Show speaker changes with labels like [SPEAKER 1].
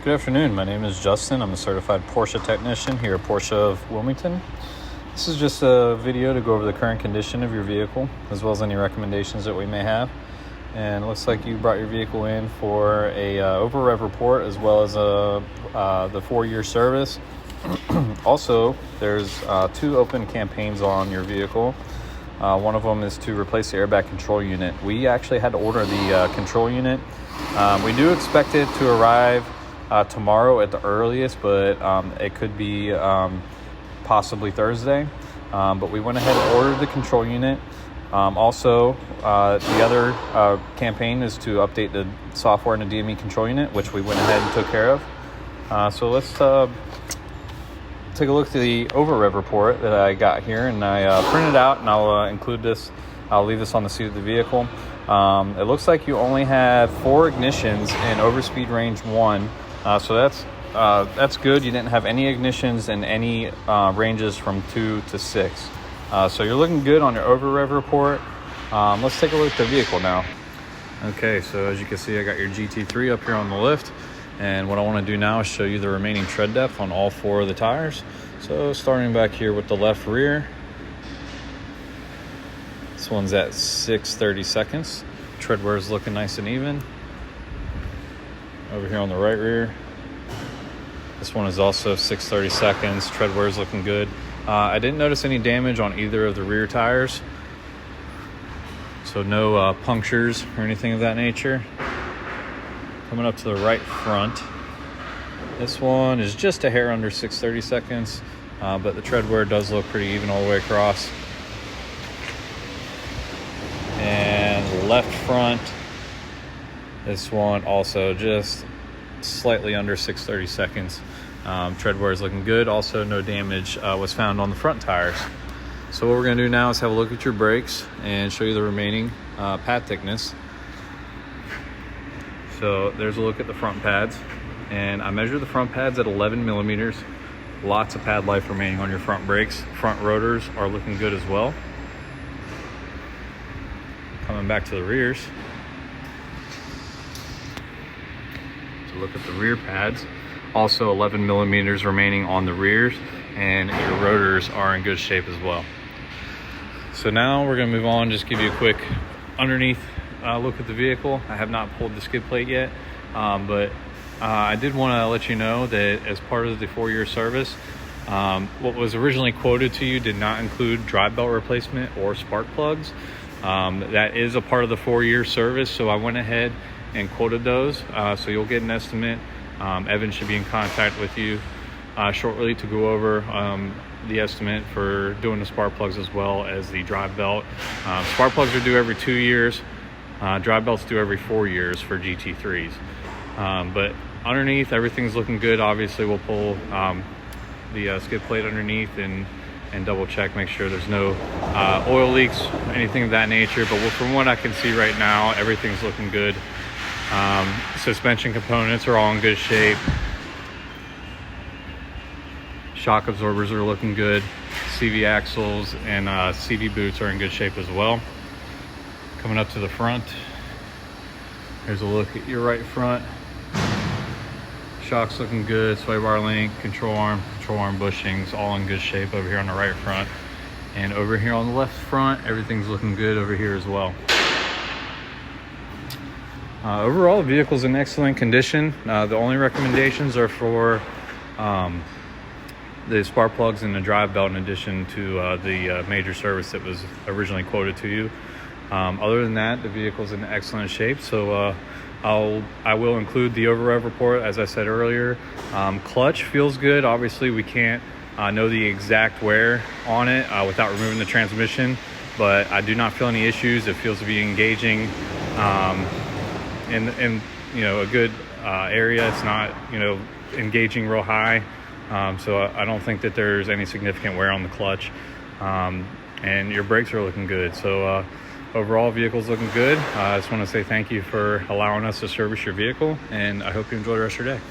[SPEAKER 1] Good afternoon. My name is Justin. I'm a certified Porsche technician here at Porsche of Wilmington. This is just a video to go over the current condition of your vehicle, as well as any recommendations that we may have. And it looks like you brought your vehicle in for a over rev report, as well as the 4-year service. Also, there's 2 open campaigns on your vehicle. One of them is to replace the airbag control unit. We actually had to order the control unit. We do expect it to arrive tomorrow at the earliest, but it could be possibly Thursday. But we went ahead and ordered the control unit. Also, the other campaign is to update the software in the DME control unit, which we went ahead and took care of. So let's take a look at the over rev report that I got here, and I printed out, and I'll include this. I'll leave this on the seat of the vehicle. It looks like you only have 4 ignitions in overspeed range 1, so that's good. You didn't have any ignitions in any ranges from 2 to 6, so you're looking good on your over rev report. Let's take a look at the vehicle now. Okay, so as you can see, I got your GT3 up here on the lift. And what I want to do now is show you the remaining tread depth on all 4 of the tires. So starting back here with the left rear, this one's at 6/30 seconds. Tread wear is looking nice and even. Over here on the right rear, this one is also 6/30 seconds. Tread wear is looking good. I didn't notice any damage on either of the rear tires, so no punctures or anything of that nature. Coming up to the right front, this one is just a hair under 6/30 seconds, but the tread wear does look pretty even all the way across. And left front, this one also just slightly under 6/30 seconds. Tread wear is looking good. Also, no damage was found on the front tires. So what we're going to do now is have a look at your brakes and show you the remaining pad thickness. So there's a look at the front pads, and I measured the front pads at 11 millimeters. Lots of pad life remaining on your front brakes. Front rotors are looking good as well. Coming back to the rears, to look at the rear pads, also 11 millimeters remaining on the rears, and your rotors are in good shape as well. So now we're going to move on, just give you a quick underneath look at the vehicle. I have not pulled the skid plate yet, but I did want to let you know that as part of the 4-year service, what was originally quoted to you did not include drive belt replacement or spark plugs. That is a part of the 4-year service, so I went ahead and quoted those, so you'll get an estimate. Evan should be in contact with you shortly to go over the estimate for doing the spark plugs as well as the drive belt. Spark plugs are due every 2 years. Drive belts do every 4 years for GT3s. But underneath, everything's looking good. Obviously, we'll pull the skid plate underneath and double check, make sure there's no oil leaks, anything of that nature. But from what I can see right now, everything's looking good. Suspension components are all in good shape. Shock absorbers are looking good. CV axles and CV boots are in good shape as well. Coming up to the front, here's a look at your right front. Shock's looking good, sway bar link, control arm bushings, all in good shape over here on the right front. And over here on the left front, everything's looking good over here as well. Overall, the vehicle's in excellent condition. The only recommendations are for the spark plugs and the drive belt, in addition to the major service that was originally quoted to you. Other than that, the vehicle's in excellent shape. So I will include the over rev report, as I said earlier. Clutch feels good. Obviously, we can't know the exact wear on it without removing the transmission, but I do not feel any issues. It feels to be engaging in a good area. It's not engaging real high, so I don't think that there's any significant wear on the clutch. And your brakes are looking good. So overall, vehicle's looking good. I just want to say thank you for allowing us to service your vehicle, and I hope you enjoy the rest of your day.